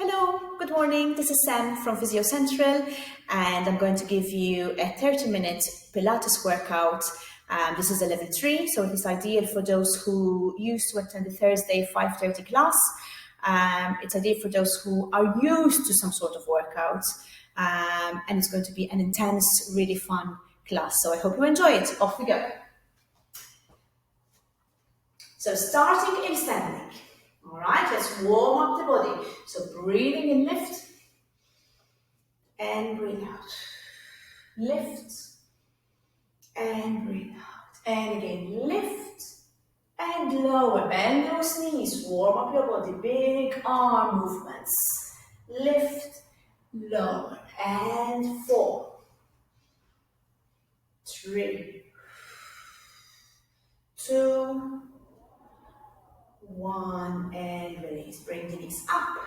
Hello, good morning. This is Sam from Physio Central, and I'm going to give you a 30-minute Pilates workout. This is a level 3, so it is ideal for those who used to attend the Thursday 5:30 class. It's ideal for those who are used to some sort of workout, and it's going to be an intense, really fun class. So I hope you enjoy it. Off we go. So starting in standing. All right, let's warm up the body. So breathing in, lift, and breathe out. Lift, and breathe out. And again, lift, and lower. Bend those knees, warm up your body. Big arm movements. Lift, lower, and 4, 3, 2, 1, and release. Bring the knees up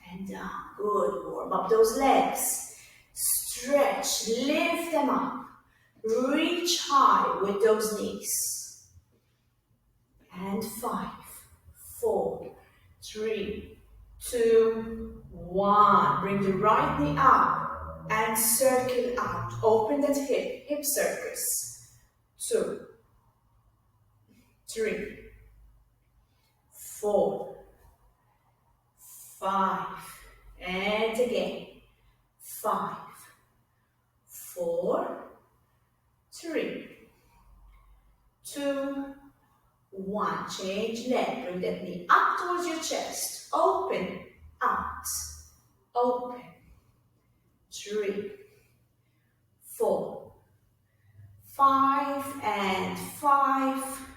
and down. Good. Warm up those legs. Stretch. Lift them up. Reach high with those knees. And 5, 4, 3, 2, 1. Bring the right knee up and circle out. Open that hip circles. 2, 3, 4, 5, and again, 5, 4, 3, 2, 1. Change leg, bring that knee up towards your chest, open, out, open, 3, 4, 5, and 5,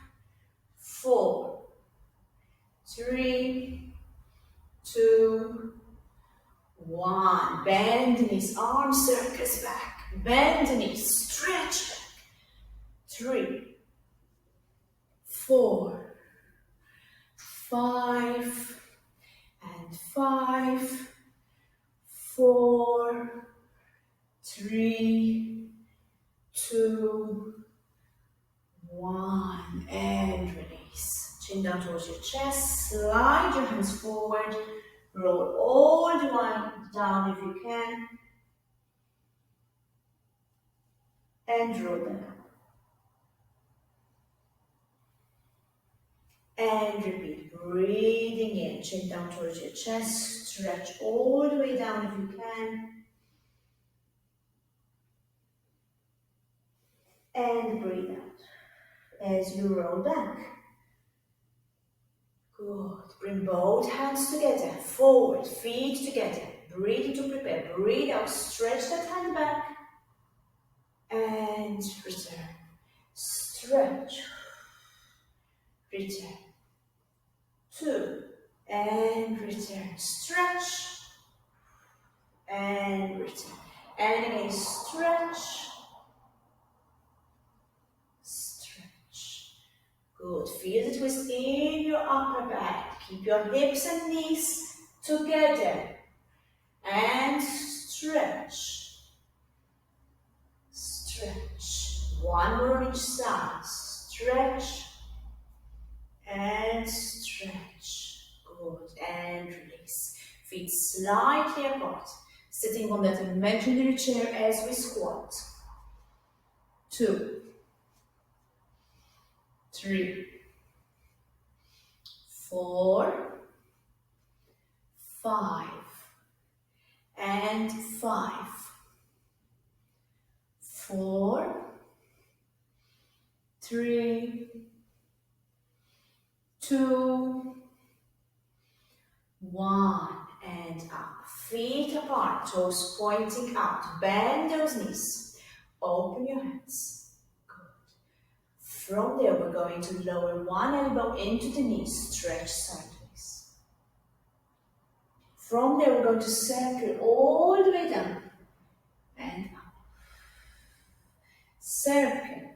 4, 3, 2, 1. Bend the knees, arm circles back. Bend the knees, stretch back. 3, 4, 5, and 5, 4, 3, 2, 1, and release. Chin down towards your chest, slide your hands forward, roll all the way down if you can, and roll them up. And repeat, breathing in, chin down towards your chest, stretch all the way down if you can, and breathe out as you roll back. Good. Bring both hands together, forward, feet together. Breathe to prepare. Breathe out, stretch that hand back. And return. Stretch. Return. 2. And return. Stretch. And return. And again, stretch. Good. Feel the twist in your upper back. Keep your hips and knees together. And stretch. Stretch. One more each side. Stretch. And stretch. Good. And release. Feet slightly apart. Sitting on that imaginary chair as we squat. 2, 3, 4, 5, and 5, 4, 3, 2, 1, and up. Feet apart, toes pointing out. Bend those knees. Open your hands. From there, we're going to lower one elbow into the knee, stretch sideways. From there, we're going to circle all the way down and up. Circle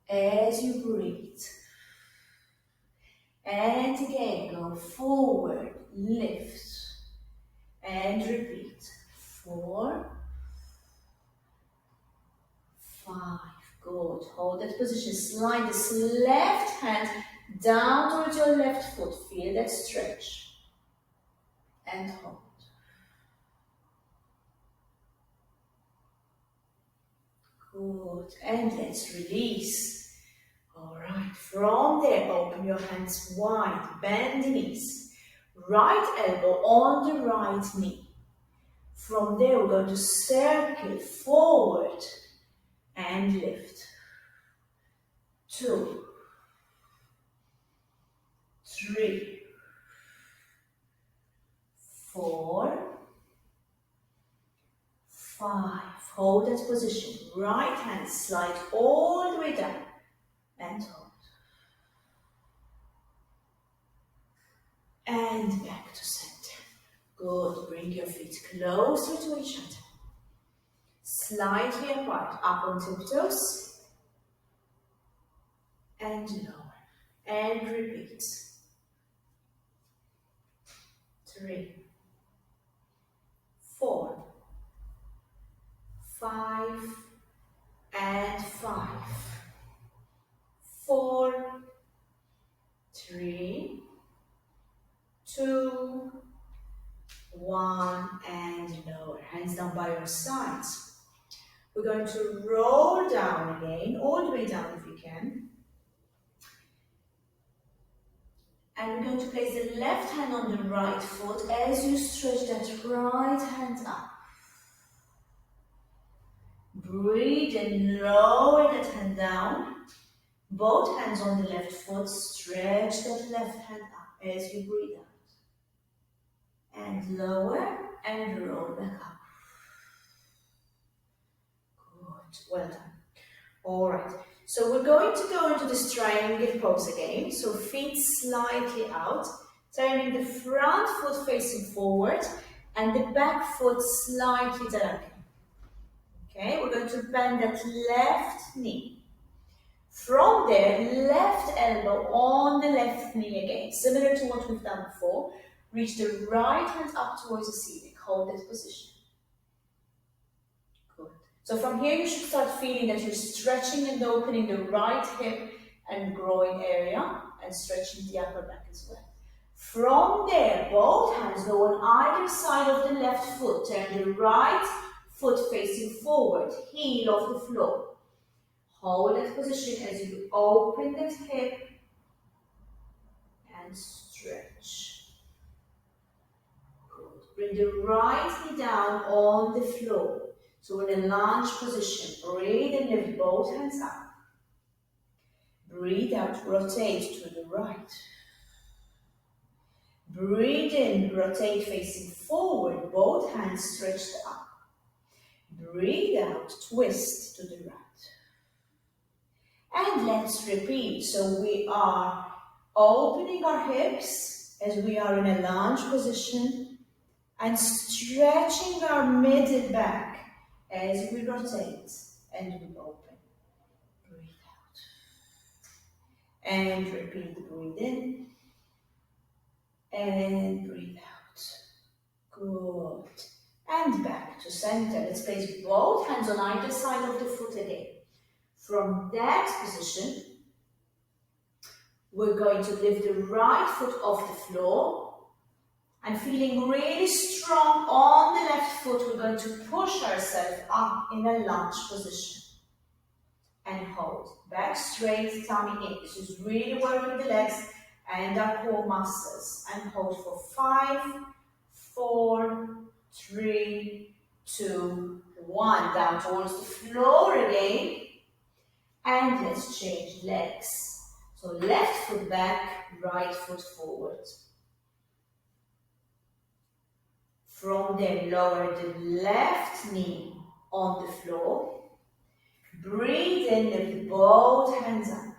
as you breathe. And again, go forward, lift, and repeat. 4, 5. Good. Hold that position. Slide this left hand down towards your left foot. Feel that stretch. And hold. Good. And let's release. All right. From there, open your hands wide. Bend the knees. Right elbow on the right knee. From there, we're going to circle forward and lift. 2, 3, 4, 5. Hold that position. Right hand slide all the way down and hold. And back to center. Good. Bring your feet closer to each other. Slightly apart. Up on tiptoes. And lower. And repeat. 3, 4, 5, and 5. 4, 3, 2, 1, and lower. Hands down by your sides. We're going to roll down again, all the way down if you can. And we're going to place the left hand on the right foot as you stretch that right hand up. Breathe and lower that hand down. Both hands on the left foot. Stretch that left hand up as you breathe out. And lower and roll back up. Good. Well done. All right. So we're going to go into this triangle pose again. So feet slightly out. Turning the front foot facing forward and the back foot slightly down. Okay, we're going to bend that left knee. From there, left elbow on the left knee again. Similar to what we've done before. Reach the right hand up towards the ceiling. Hold that position. Good. So from here, you should start feeling that you're stretching and opening the right hip and groin area and stretching the upper back as well. From there, both hands go on either side of the left foot. Turn the right foot facing forward, heel off the floor. Hold that position as you open that hip and stretch. Good. Bring the right knee down on the floor. So we're in a lunge position. Breathe and lift both hands up. Breathe out, rotate to the right. Breathe in, rotate facing forward, both hands stretched up. Breathe out, twist to the right. And let's repeat. So we are opening our hips as we are in a lunge position and stretching our mid back as we rotate and we open. Breathe out. And repeat, breathe in and breathe out. Good. And back to center. Let's place both hands on either side of the foot again. From that position, we're going to lift the right foot off the floor and feeling really strong on the left foot, we're going to push ourselves up in a lunge position and hold. Back straight, tummy in. This is really working the legs and our core muscles. And hold for 5, 4, 3, 2, 1. Down towards the floor again. And let's change legs. So left foot back, right foot forward. From there, lower the left knee on the floor. Breathe in, lift both hands up.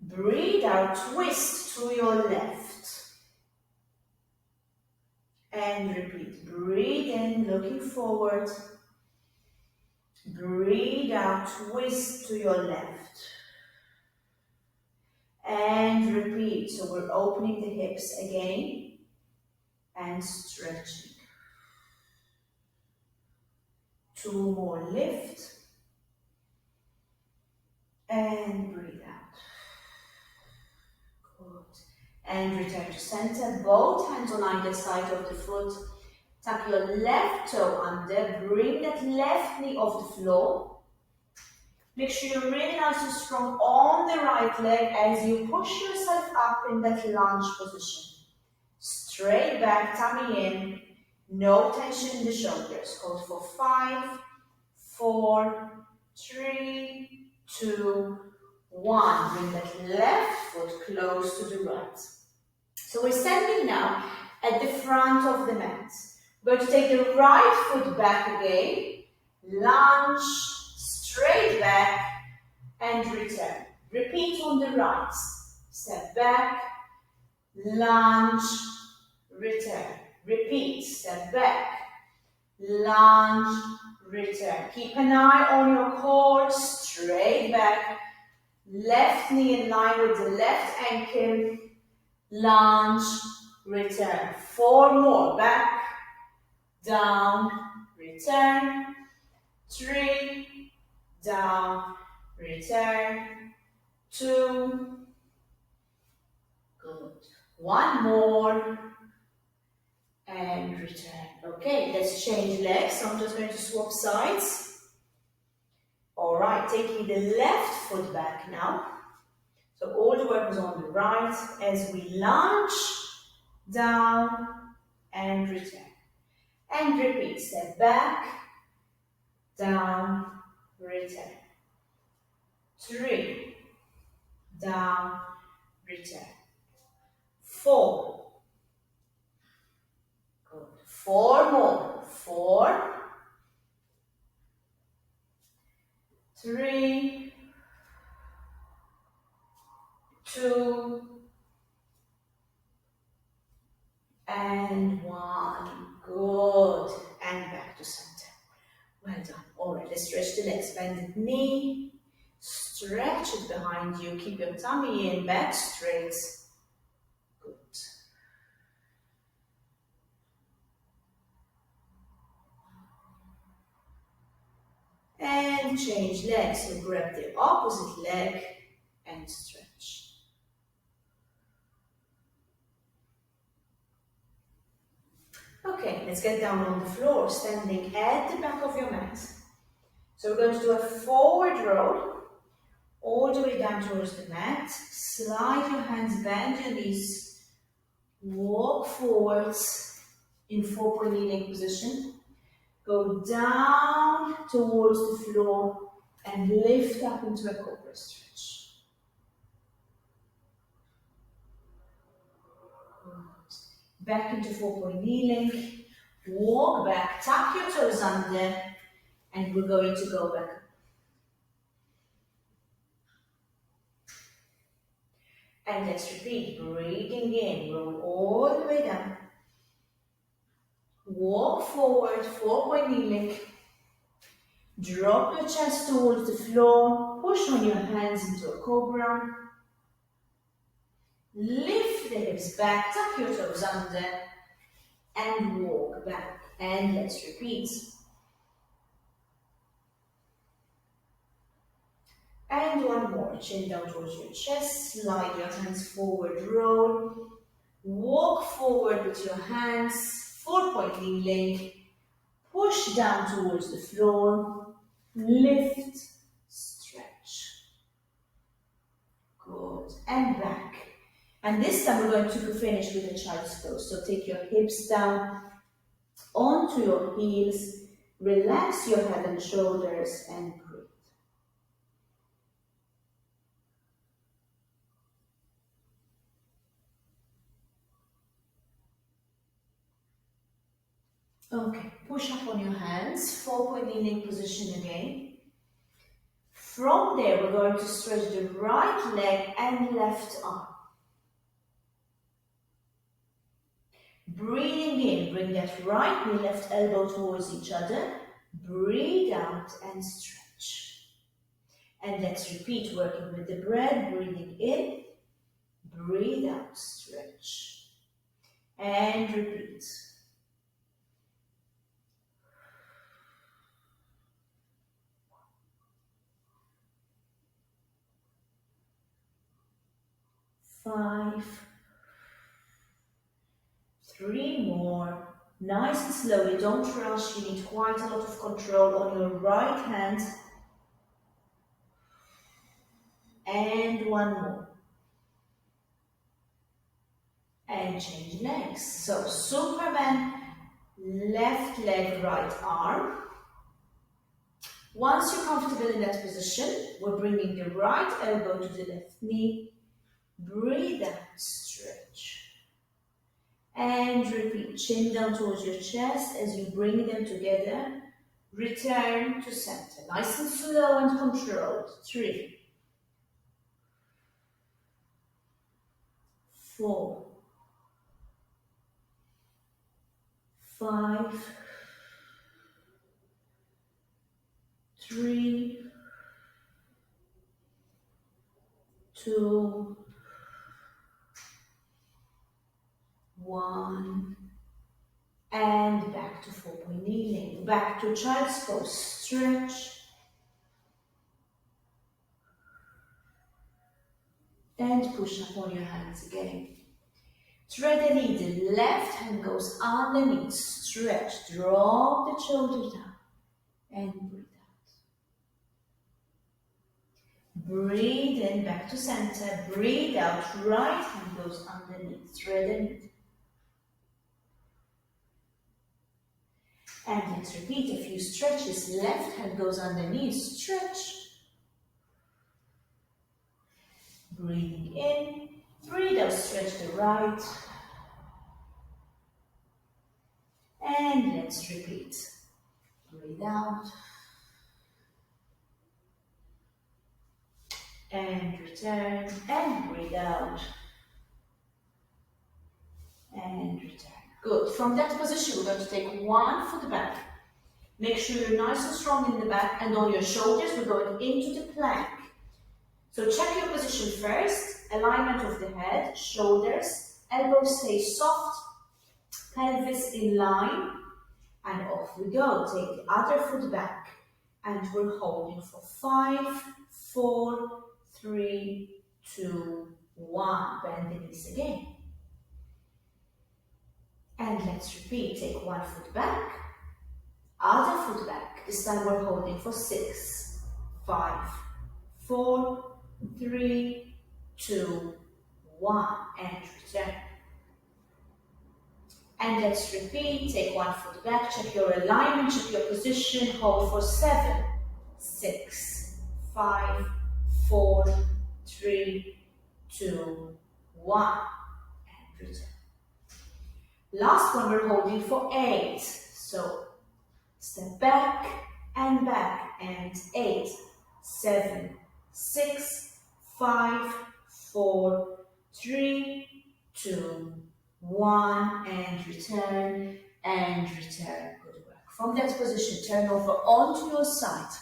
Breathe out, twist to your left. And repeat. Breathe in, looking forward. Breathe out, twist to your left. And repeat. So we're opening the hips again and stretching. 2 more, lift and breathe out. Good. And return to center. Both hands on either side of the foot. Tuck your left toe under, bring that left knee off the floor. Make sure you're really nice and strong on the right leg as you push yourself up in that lunge position. Straight back, tummy in, no tension in the shoulders. Hold for 5, 4, 3, 2, 1. Bring that left foot close to the right. So we're standing now at the front of the mat. We're going to take the right foot back again, lunge, straight back, and return. Repeat on the right. Step back, lunge, return. Repeat, step back, lunge, return. Keep an eye on your core, straight back, left knee in line with the left ankle, lunge, return. 4 more, back, down, return. 3, down, return. 2, good. 1 more, and return. Okay, let's change legs. So I'm just going to swap sides. All right, taking the left foot back now. So all the work is on the right as we lunge, down, and return. And repeat, step back, down, return. 3, down, return. 4, good. 4 more. 4, 3, 2, and 1. Good. And back to center. Well done. All right, let's stretch the legs. Bend the knee. Stretch it behind you. Keep your tummy in, back straight. Good. And change legs. So grab the opposite leg and stretch. Okay, let's get down on the floor, standing at the back of your mat. So we're going to do a forward roll, all the way down towards the mat. Slide your hands, bend your knees, walk forwards in 4-point kneeling position. Go down towards the floor and lift up into a cobra stretch. Back into 4-point kneeling. Walk back, tuck your toes under, and we're going to go back. And let's repeat, breathing in, roll all the way down. Walk forward, 4-point kneeling. Drop your chest towards the floor, push on your hands into a cobra. Lift the hips back, tuck your toes under, and walk back. And let's repeat. And 1 more, chin down towards your chest, slide your hands forward, roll. Walk forward with your hands, 4-point kneeling. Push down towards the floor, lift, stretch. Good, and back. And this time we're going to finish with a child's pose. So take your hips down onto your heels, relax your head and shoulders, and breathe. Okay, push up on your hands, 4-point kneeling position again. From there, we're going to stretch the right leg and left arm. Breathing in, bring that right knee, left elbow towards each other. Breathe out and stretch. And let's repeat, working with the breath, breathing in, breathe out, stretch. And repeat. Five, 3 more, Nice and slowly, don't rush. You need quite a lot of control on your right hand. And one more. And change legs. So Superman, left leg, right arm. Once you're comfortable in that position, we're bringing the right elbow to the left knee. Breathe out, stretch. And repeat, chin down towards your chest as you bring them together. Return to center. Nice and slow and controlled. 3, 4, 5, 3, 2, 1, and back to 4-point kneeling. Back to child's pose. Stretch. And push up on your hands again. Thread the needle. Left hand goes underneath. Stretch. Drop the shoulders down. And breathe out. Breathe in, back to center. Breathe out. Right hand goes underneath. Thread the needle. And let's repeat a few stretches. Left hand goes underneath. Stretch. Breathing in. Breathe out. Stretch the right. And let's repeat. Breathe out. And return. And breathe out. And return. Good. From that position, we're going to take one foot back. Make sure you're nice and strong in the back and on your shoulders. We're going into the plank. So check your position first. Alignment of the head, shoulders, elbows stay soft, pelvis in line, and off we go. Take the other foot back, and we're holding for 5, 4, 3, 2, 1. Bend the knees again. And let's repeat. Take one foot back, other foot back. This time we're holding for 6, 5, 4, 3, 2, 1. And return. And let's repeat. Take one foot back, check your alignment, check your position. Hold for 7, 6, 5, 4, 3, 2, 1. And return. Last one, we're holding for 8. So step back, and 8, 7, 6, 5, 4, 3, 2, 1, and return, and return. Good work. From that position, turn over onto your side.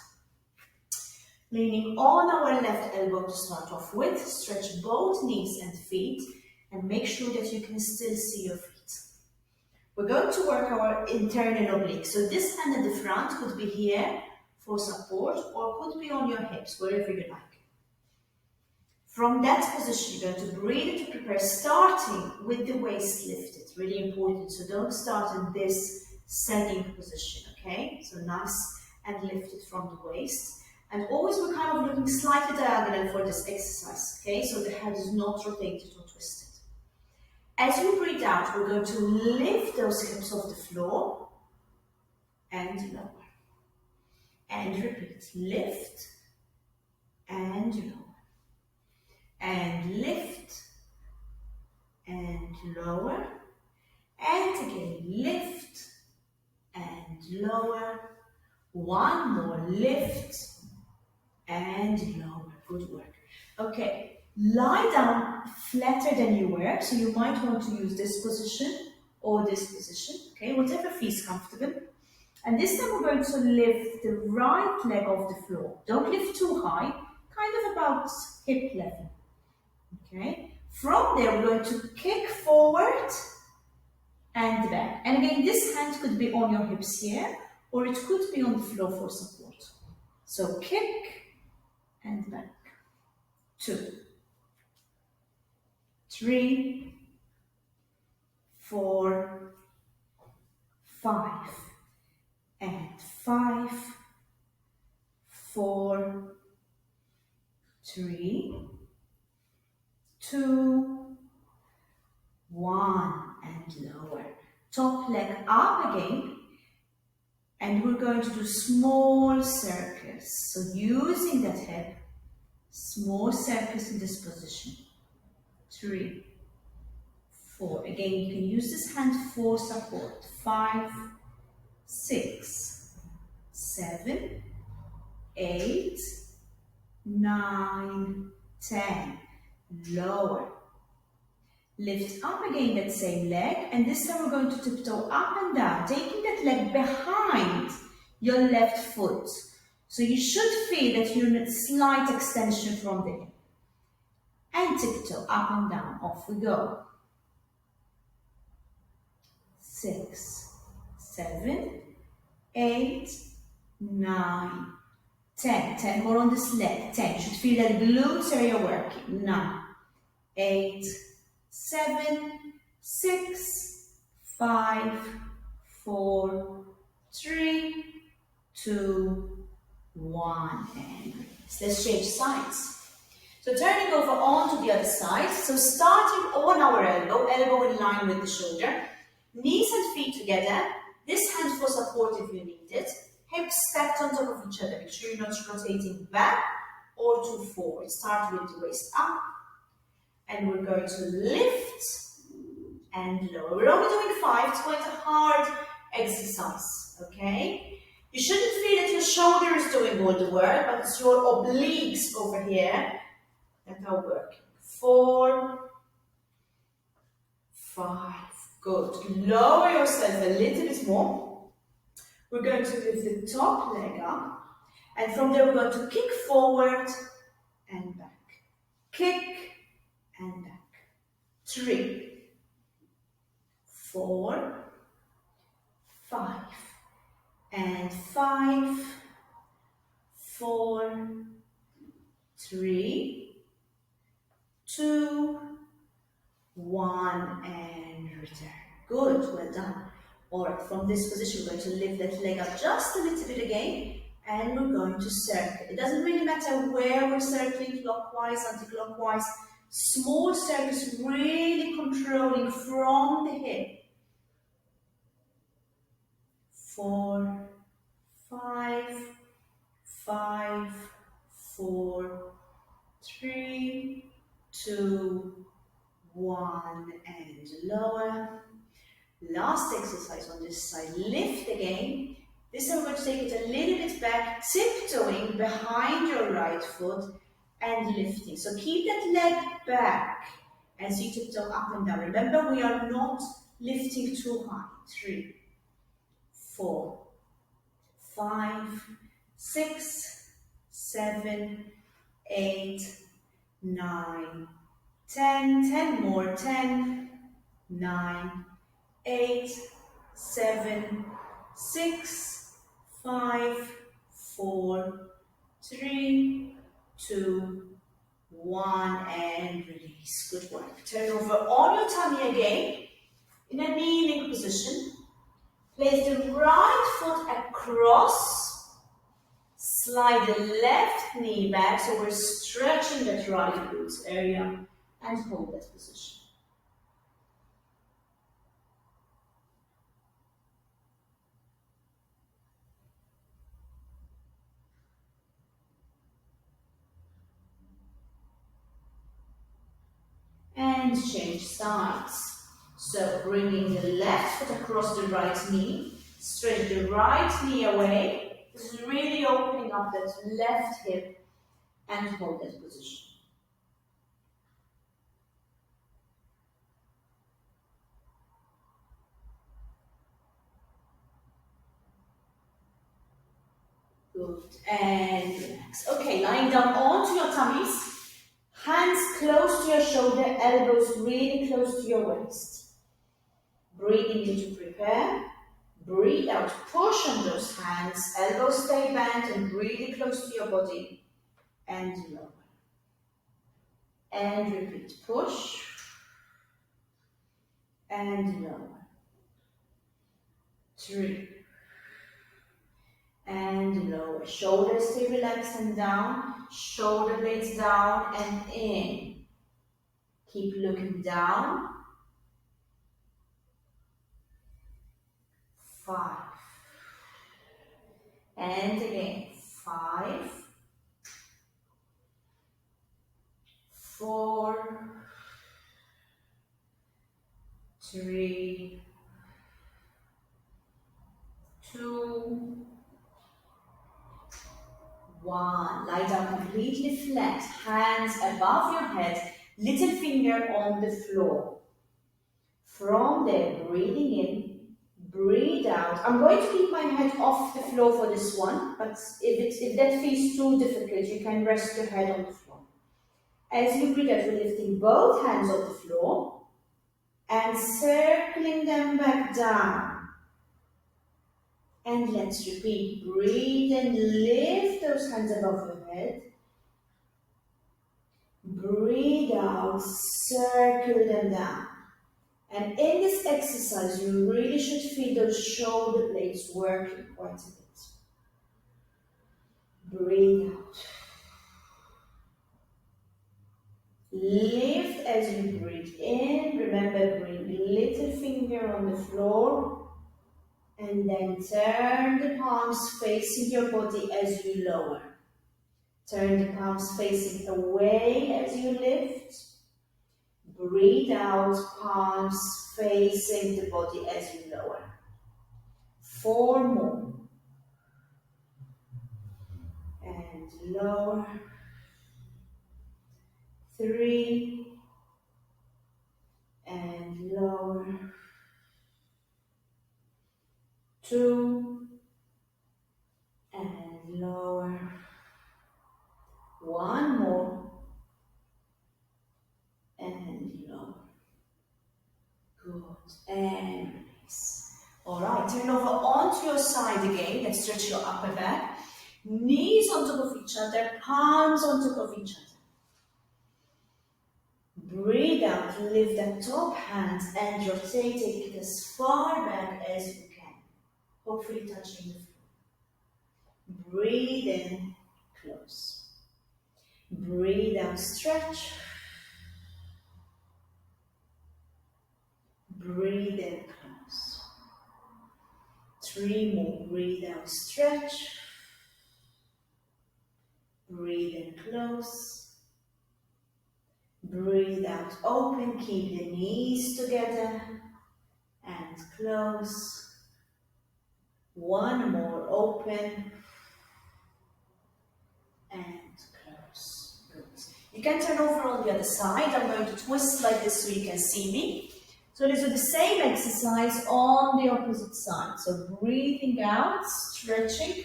Leaning on our left elbow to start off with. Stretch both knees and feet, and make sure that you can still see your feet. We're going to work our internal oblique. So this hand at the front could be here for support, or could be on your hips, wherever you like. From that position, you're going to breathe to prepare, starting with the waist lifted. Really important. So don't start in this sagging position, okay? So nice and lifted from the waist. And always we're kind of looking slightly diagonal for this exercise, okay? So the head is not rotated or twisted. As you breathe out, we're going to lift those hips off the floor and lower. And repeat. Lift and lower. And lift and lower. And again, lift and lower. One more, lift and lower. Good work. Okay. Lie down flatter than you were, so you might want to use this position or this position, okay, whatever feels comfortable. And this time we're going to lift the right leg off the floor. Don't lift too high, kind of about hip level, okay. From there, we're going to kick forward and back. And again, this hand could be on your hips here, or it could be on the floor for support. So kick and back. 2, 3, 4, lower. Top leg up again. And we're going to do small circles. So using that hip, small circles in this position. 3, 4. Again, you can use this hand for support. 5, 6, 7, 8, 9, 10. Lower. Lift up again that same leg, and this time we're going to tiptoe up and down, taking that leg behind your left foot. So you should feel that you're in a slight extension from the hip. And tiptoe up and down, off we go. 6, 7, 8, 9, 10. 10 more on this leg. 10. You should feel that glutes area working. 9, 8, 7, 6, 5, 4, 3, 2, 1, and release. Let's change sides. So turning over onto the other side. So starting on our elbow in line with the shoulder, knees and feet together. This hand for support if you need it. Hips stacked on top of each other. Make sure you're not rotating back or to forward. Start with the waist up. And we're going to lift and lower. We're only doing 5. It's quite a hard exercise, okay? You shouldn't feel that your shoulder is doing all the work, but it's your obliques over here that are working. 4, 5. Good. Lower yourself a little bit more. We're going to lift the top leg up. And from there, we're going to kick forward and back. Kick and back. 3, 4, 5, and 5, 4, 3, 2, 1, and return. Good, well done. Alright, from this position, we're going to lift that leg up just a little bit again, and we're going to circle. It doesn't really matter where we're circling, clockwise, anti-clockwise. Small circles, really controlling from the hip. 4, 5, 5, 4, 3, 2, 1, and lower. Last exercise on this side, lift again. This time we're going to take it a little bit back, tiptoeing behind your right foot and lifting. So keep that leg back as you tiptoe up and down. Remember, we are not lifting too high. 3, 4, 5, 6, 7, 8, 9, 10. 10 more. 10, 9, 8, 7, 6, 5, 4, 3, 2, 1, and release. Good work. Turn over on your tummy again in a kneeling position. Place the right foot across. Slide the left knee back, so we're stretching that right glutes area, and hold that position. And change sides. So bringing the left foot across the right knee, stretch the right knee away. This is really opening up that left hip, and hold that position. Good, and relax. Okay, lying down onto your tummies. Hands close to your shoulder, elbows really close to your waist. Breathing in to prepare. Breathe out, push on those hands, elbows stay bent and really close to your body. And lower. And repeat, push. And lower. 3. And lower. Shoulders stay relaxed and down. Shoulder blades down and in. Keep looking down. 5. And again, 5, 4, 3, 2, 1. Lie down completely flat, hands above your head, little finger on the floor. From there, breathing in, breathe out. I'm going to keep my head off the floor for this one, but if that feels too difficult, you can rest your head on the floor. As you breathe out, you're lifting both hands off the floor and circling them back down. And let's repeat. Breathe and lift those hands above your head. Breathe out, circle them down. And in this exercise, you really should feel those shoulder blades working quite a bit. Breathe out. Lift as you breathe in. Remember, bring little finger on the floor. And then turn the palms facing your body as you lower. Turn the palms facing away as you lift. Breathe out, palms facing the body as you lower. 4 more. And lower. 3. And lower. 2. And lower. 1 more. And lower. Good. And release. Alright, turn over onto your side again. Let's stretch your upper back. Knees on top of each other, palms on top of each other. Breathe out, lift the top hands and rotate it as far back as you can. Hopefully touching the floor. Breathe in, close. Breathe out, stretch. Breathe in, close. 3 more. Breathe out, stretch. Breathe in, close. Breathe out, open. Keep the knees together and close. 1 more, open and close. Good. You can turn over on the other side. I'm going to twist like this so you can see me. So let's do the same exercise on the opposite side. So breathing out, stretching.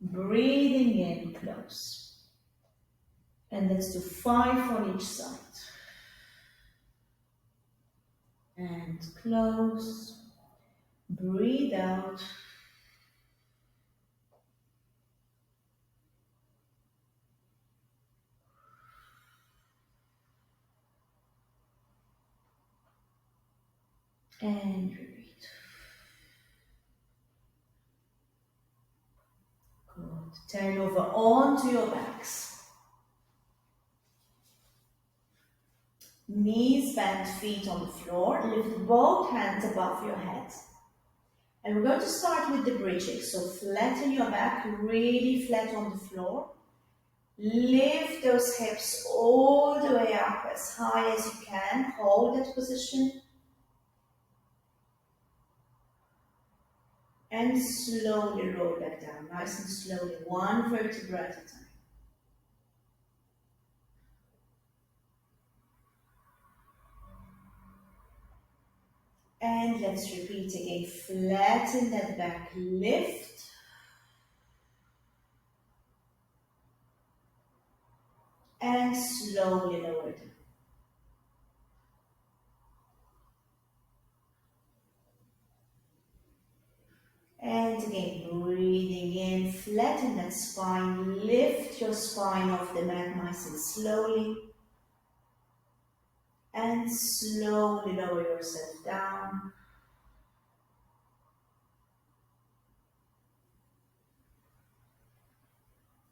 Breathing in, close. And let's do 5 on each side. And close. Breathe out. And repeat. Good. Turn over onto your backs. Knees bent, feet on the floor. Lift both hands above your head. And we're going to start with the bridging. So flatten your back, really flat on the floor. Lift those hips all the way up as high as you can. Hold that position. And slowly roll back down, nice and slowly, 1 vertebra at a time. And let's repeat again, flatten that back, lift. And slowly lower down. And again, breathing in, flatten that spine, lift your spine off the mat nice and slowly. And slowly lower yourself down.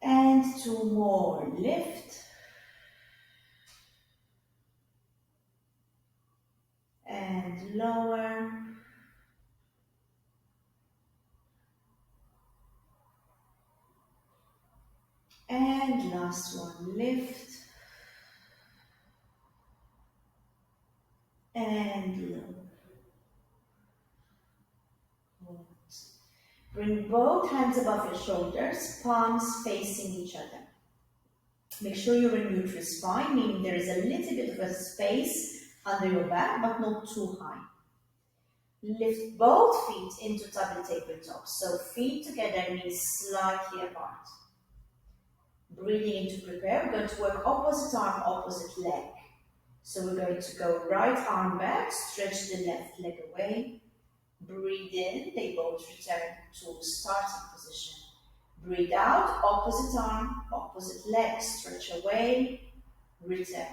And 2 more, lift. And lower. And last one, lift. And lower. Hold. Bring both hands above your shoulders, palms facing each other. Make sure you're in neutral spine, meaning there is a little bit of a space under your back, but not too high. Lift both feet into double tabletop, so feet together means slightly apart. Breathing in to prepare, we're going to work opposite arm, opposite leg. So we're going to go right arm back, stretch the left leg away. Breathe in, they both return to starting position. Breathe out, opposite arm, opposite leg, stretch away, return.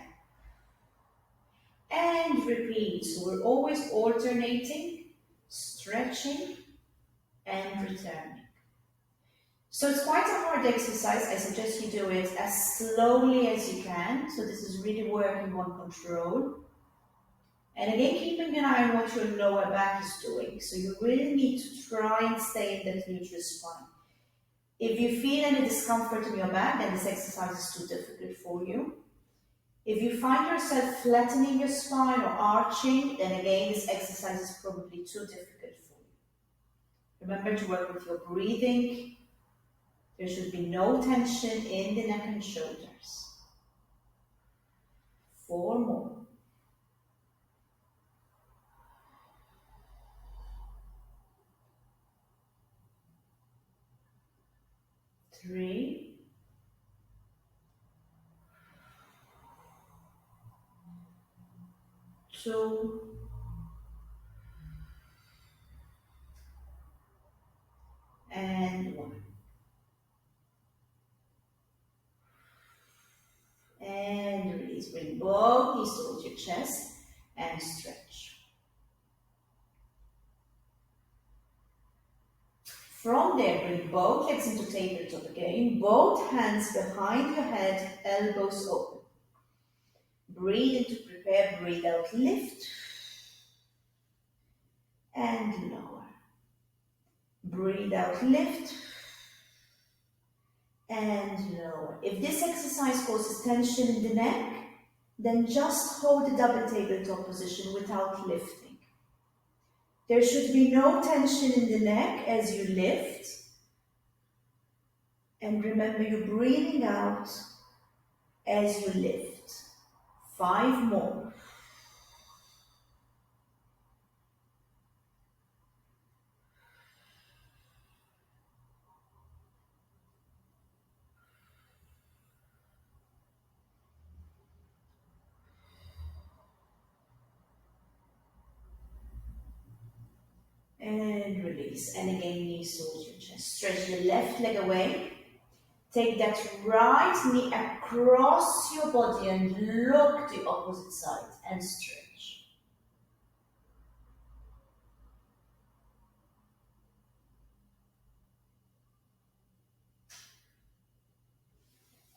And repeat, so we're always alternating, stretching and returning. So it's quite a hard exercise. I suggest you do it as slowly as you can. So this is really working on control. And again, keeping an eye on what your lower back is doing. So you really need to try and stay in that neutral spine. If you feel any discomfort in your back, then this exercise is too difficult for you. If you find yourself flattening your spine or arching, then again, this exercise is probably too difficult for you. Remember to work with your breathing. There should be no tension in the neck and shoulders. 4 more. 3. 2. And 1. And release. Bring both knees towards your chest and stretch. From there, bring both legs into tabletop again. Both hands behind your head, elbows open. Breathe in to prepare. Breathe out. Lift. And lower. Breathe out. Lift. And lower. If this exercise causes tension in the neck, then just hold the double tabletop position without lifting. There should be no tension in the neck as you lift. And remember, you're breathing out as you lift. 5 more. And release. And again, knees towards your chest. Stretch the left leg away. Take that right knee across your body and look the opposite side and stretch.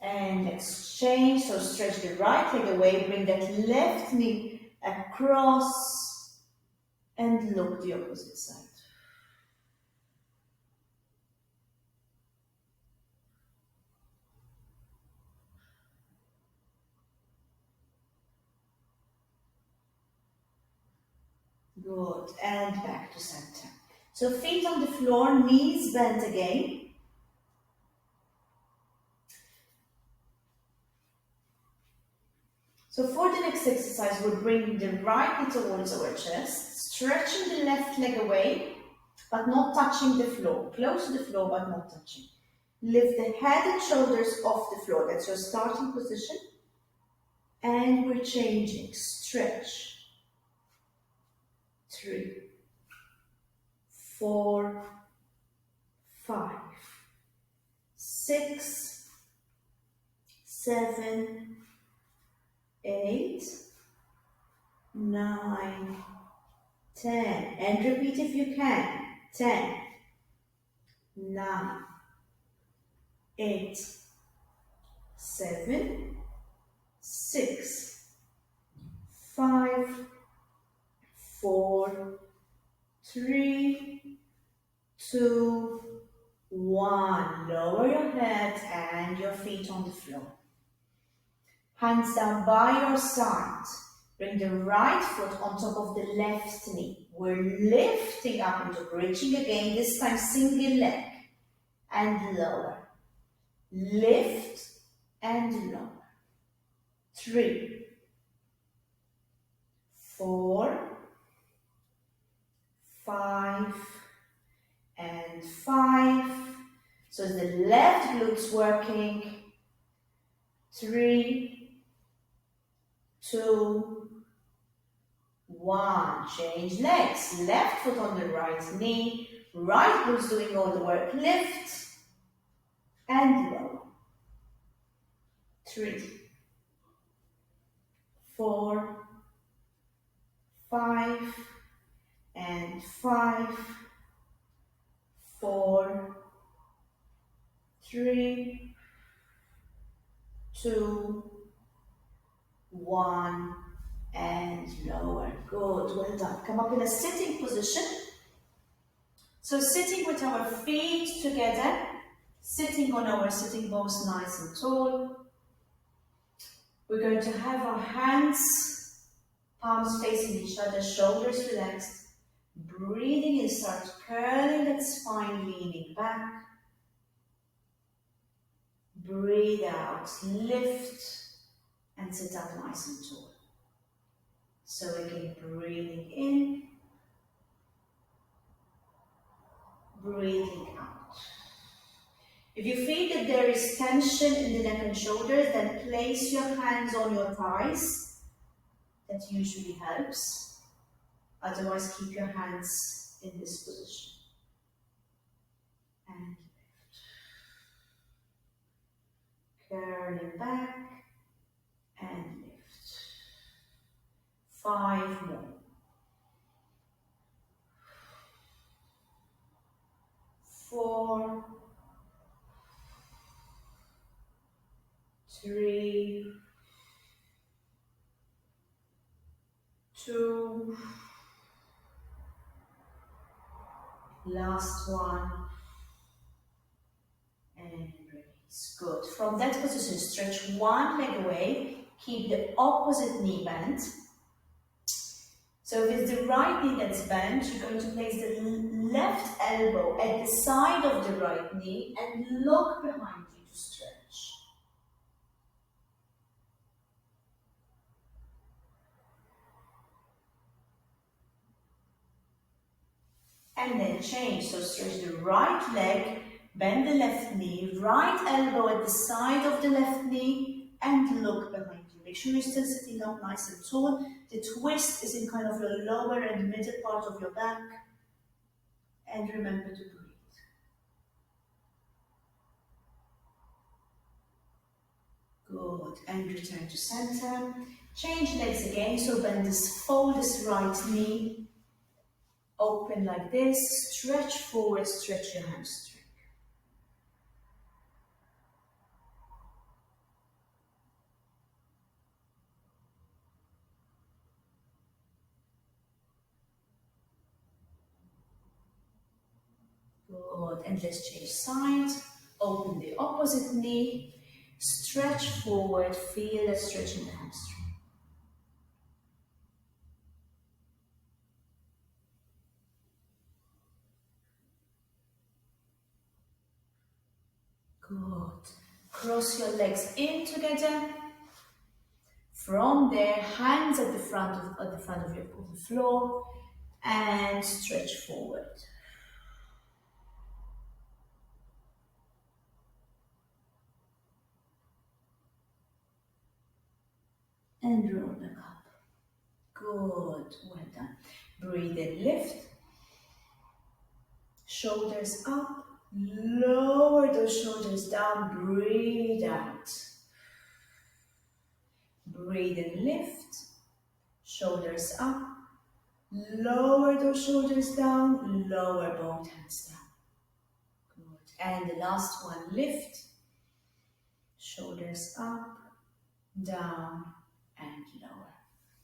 And exchange. So stretch the right leg away. Bring that left knee across and look the opposite side. Good. And back to center. So feet on the floor, knees bent again. So for the next exercise, we're bringing the right knee towards our chest, stretching the left leg away, but not touching the floor. Close to the floor, but not touching. Lift the head and shoulders off the floor. That's your starting position. And we're changing. Stretch. 3, 4, 5, 6, 7, 8, 9, 10. And repeat if you can. 10, 9, 8, 7, 6, 5, 4, 3, 2, 1. 1. Lower your head and your feet on the floor. Hands down by your side. Bring the right foot on top of the left knee. We're lifting up into bridging again, this time single leg. And lower. Lift and lower. 3, 4, 5, and 5. So the left glutes working. 3, 2, 1. Change legs. Left foot on the right knee. Right glutes doing all the work. Lift and lower. 3, 4, 5, and 5, 4, 3, 2, 1, and lower. Good, well done. Come up in a sitting position. So sitting with our feet together, sitting on our sitting bones nice and tall. We're going to have our hands, palms facing each other, shoulders relaxed. Breathing in, start curling that spine, leaning back. Breathe out, lift, and sit up nice and tall. So again, breathing in, breathing out. If you feel that there is tension in the neck and shoulders, then place your hands on your thighs. That usually helps. Otherwise, keep your hands in this position. And lift. Curling back and lift. 5 more. 4, 3, 2, last one, and release. Good. From that position, stretch one leg away, keep the opposite knee bent. So if it's the right knee that's bent, you're going to place the left elbow at the side of the right knee and look behind you to stretch. And then change. So stretch the right leg, bend the left knee, right elbow at the side of the left knee, and look behind you. Make sure you're still sitting up nice and tall. The twist is in kind of the lower and middle part of your back. And remember to breathe. Good. And return to center. Change legs again. So bend this, fold this right knee. Open like this. Stretch forward, stretch your hamstring. Good, and let's change sides. Open the opposite knee, stretch forward, feel the stretch in the hamstring. Good. Cross your legs in together. From there, hands at the front of the floor, and stretch forward. And roll back up. Good, well done. Breathe in, lift. Shoulders up. Lower those shoulders down. Breathe out. Breathe in, lift. Shoulders up. Lower those shoulders down. Lower both hands down. Good. And the last one, lift. Shoulders up, down, and lower.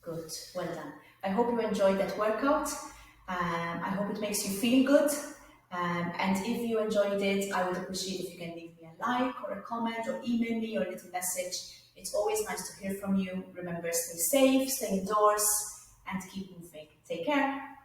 Good, well done. I hope you enjoyed that workout. I hope it makes you feel good. And if you enjoyed it, I would appreciate if you can leave me a like or a comment or email me or a little message. It's always nice to hear from you. Remember, stay safe, stay indoors, and keep moving. Take care.